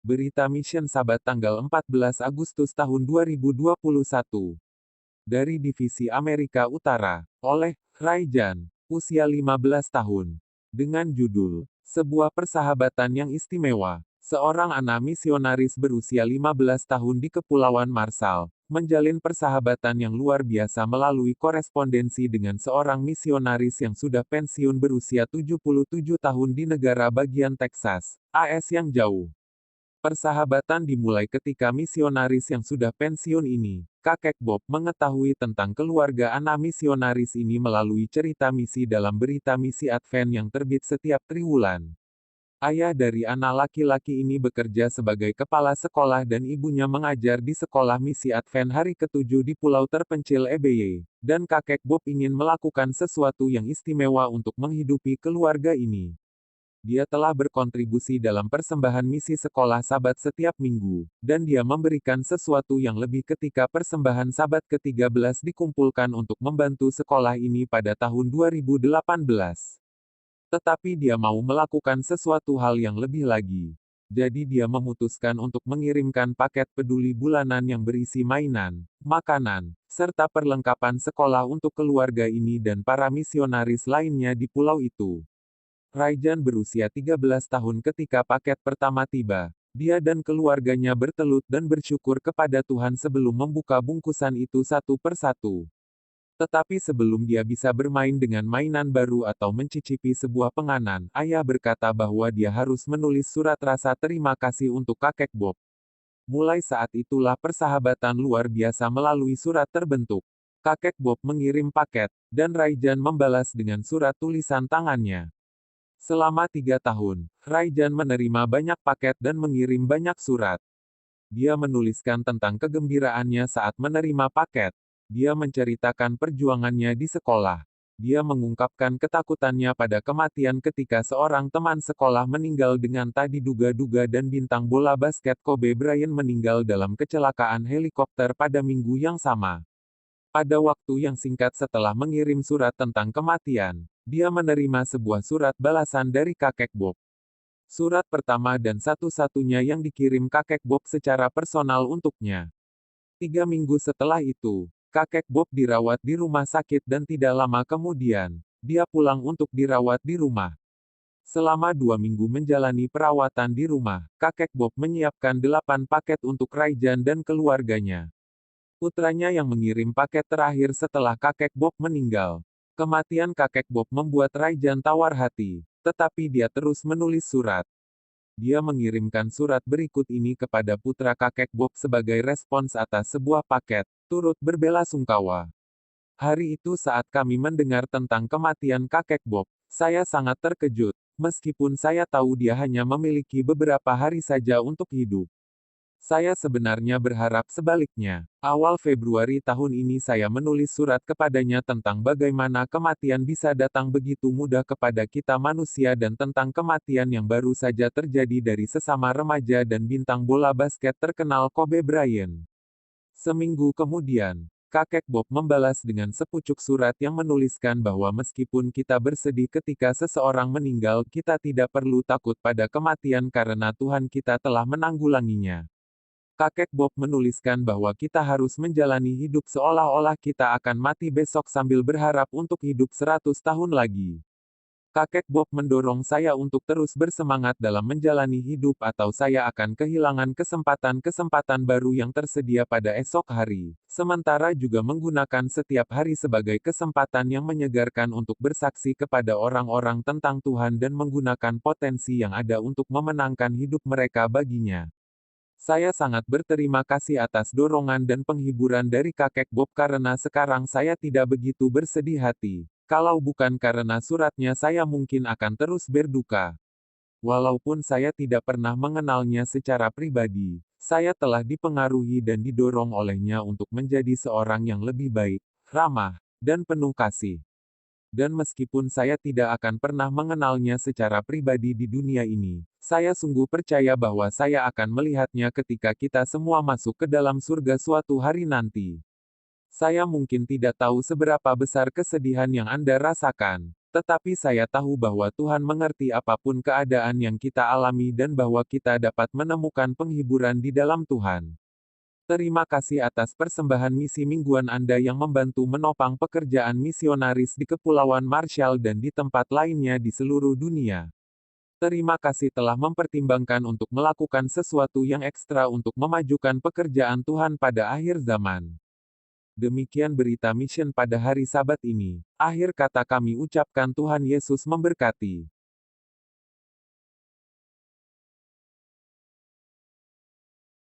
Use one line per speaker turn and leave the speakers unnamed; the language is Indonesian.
Berita Mission Sabat tanggal 14 Agustus tahun 2021. Dari Divisi Amerika Utara, oleh Raijan, usia 15 tahun. Dengan judul, Sebuah Persahabatan yang Istimewa. Seorang anak misionaris berusia 15 tahun di Kepulauan Marshall, menjalin persahabatan yang luar biasa melalui korespondensi dengan seorang misionaris yang sudah pensiun berusia 77 tahun di negara bagian Texas, AS yang jauh. Persahabatan dimulai ketika misionaris yang sudah pensiun ini, kakek Bob, mengetahui tentang keluarga anak misionaris ini melalui cerita misi dalam berita misi Advent yang terbit setiap triwulan. Ayah dari anak laki-laki ini bekerja sebagai kepala sekolah dan ibunya mengajar di sekolah misi Advent hari ke-7 di pulau terpencil EBY, dan kakek Bob ingin melakukan sesuatu yang istimewa untuk menghidupi keluarga ini. Dia telah berkontribusi dalam persembahan misi sekolah Sabat setiap minggu, dan dia memberikan sesuatu yang lebih ketika persembahan Sabat ke-13 dikumpulkan untuk membantu sekolah ini pada tahun 2018. Tetapi dia mau melakukan sesuatu hal yang lebih lagi. Jadi dia memutuskan untuk mengirimkan paket peduli bulanan yang berisi mainan, makanan, serta perlengkapan sekolah untuk keluarga ini dan para misionaris lainnya di pulau itu. Raijan berusia 13 tahun ketika paket pertama tiba. Dia dan keluarganya bertelut dan bersyukur kepada Tuhan sebelum membuka bungkusan itu satu persatu. Tetapi sebelum dia bisa bermain dengan mainan baru atau mencicipi sebuah penganan, ayah berkata bahwa dia harus menulis surat rasa terima kasih untuk kakek Bob. Mulai saat itulah persahabatan luar biasa melalui surat terbentuk. Kakek Bob mengirim paket, dan Raijan membalas dengan surat tulisan tangannya. Selama 3 tahun, Raijan menerima banyak paket dan mengirim banyak surat. Dia menuliskan tentang kegembiraannya saat menerima paket. Dia menceritakan perjuangannya di sekolah. Dia mengungkapkan ketakutannya pada kematian ketika seorang teman sekolah meninggal dengan tak diduga-duga dan bintang bola basket Kobe Bryant meninggal dalam kecelakaan helikopter pada minggu yang sama. Pada waktu yang singkat setelah mengirim surat tentang kematian, dia menerima sebuah surat balasan dari kakek Bob. Surat pertama dan satu-satunya yang dikirim kakek Bob secara personal untuknya. 3 minggu setelah itu, kakek Bob dirawat di rumah sakit dan tidak lama kemudian, dia pulang untuk dirawat di rumah. Selama 2 minggu menjalani perawatan di rumah, kakek Bob menyiapkan 8 paket untuk Raijan dan keluarganya. Putranya yang mengirim paket terakhir setelah kakek Bob meninggal. Kematian kakek Bob membuat Raijan tawar hati, tetapi dia terus menulis surat. Dia mengirimkan surat berikut ini kepada putra kakek Bob sebagai respons atas sebuah paket, turut berbelasungkawa. Hari itu saat kami mendengar tentang kematian kakek Bob, saya sangat terkejut, meskipun saya tahu dia hanya memiliki beberapa hari saja untuk hidup. Saya sebenarnya berharap sebaliknya. Awal Februari tahun ini saya menulis surat kepadanya tentang bagaimana kematian bisa datang begitu mudah kepada kita manusia dan tentang kematian yang baru saja terjadi dari sesama remaja dan bintang bola basket terkenal Kobe Bryant. Seminggu kemudian, kakek Bob membalas dengan sepucuk surat yang menuliskan bahwa meskipun kita bersedih ketika seseorang meninggal, kita tidak perlu takut pada kematian karena Tuhan kita telah menanggulanginya. Kakek Bob menuliskan bahwa kita harus menjalani hidup seolah-olah kita akan mati besok sambil berharap untuk hidup 100 tahun lagi. Kakek Bob mendorong saya untuk terus bersemangat dalam menjalani hidup atau saya akan kehilangan kesempatan-kesempatan baru yang tersedia pada esok hari. Sementara juga menggunakan setiap hari sebagai kesempatan yang menyegarkan untuk bersaksi kepada orang-orang tentang Tuhan dan menggunakan potensi yang ada untuk memenangkan hidup mereka baginya. Saya sangat berterima kasih atas dorongan dan penghiburan dari kakek Bob karena sekarang saya tidak begitu bersedih hati. Kalau bukan karena suratnya saya mungkin akan terus berduka. Walaupun saya tidak pernah mengenalnya secara pribadi, saya telah dipengaruhi dan didorong olehnya untuk menjadi seorang yang lebih baik, ramah, dan penuh kasih. Dan meskipun saya tidak akan pernah mengenalnya secara pribadi di dunia ini, saya sungguh percaya bahwa saya akan melihatnya ketika kita semua masuk ke dalam surga suatu hari nanti. Saya mungkin tidak tahu seberapa besar kesedihan yang Anda rasakan, Tetapi saya tahu bahwa Tuhan mengerti apapun keadaan yang kita alami dan bahwa kita dapat menemukan penghiburan di dalam Tuhan. Terima kasih atas persembahan misi mingguan Anda yang membantu menopang pekerjaan misionaris di Kepulauan Marshall dan di tempat lainnya di seluruh dunia. Terima kasih telah mempertimbangkan untuk melakukan sesuatu yang ekstra untuk memajukan pekerjaan Tuhan pada akhir zaman. Demikian berita mission pada hari Sabat ini. Akhir kata kami ucapkan Tuhan Yesus memberkati.